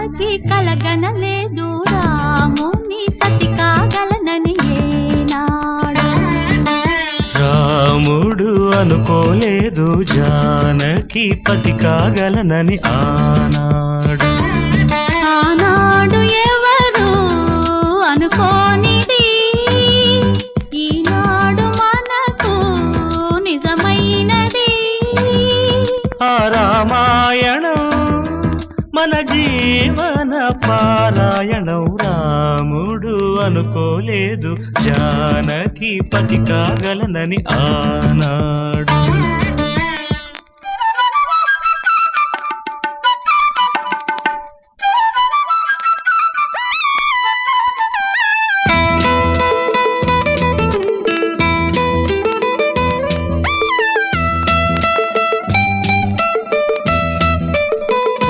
జానకి కలగనలేదు రాముని సతి కాగలనని ఏనాడు. రాముడు అనుకోలేదు జానకి పతి కాగలనని ఆనాడు. ఆనాడు ఎవరు అనుకోనిది ఈనాడు మనకు నిజమైనది. ఆ రామాయణం మన జీవన పారాయణం. రాముడు అనుకోలేదు జానకి పతి కాగలనని ఆనాడు.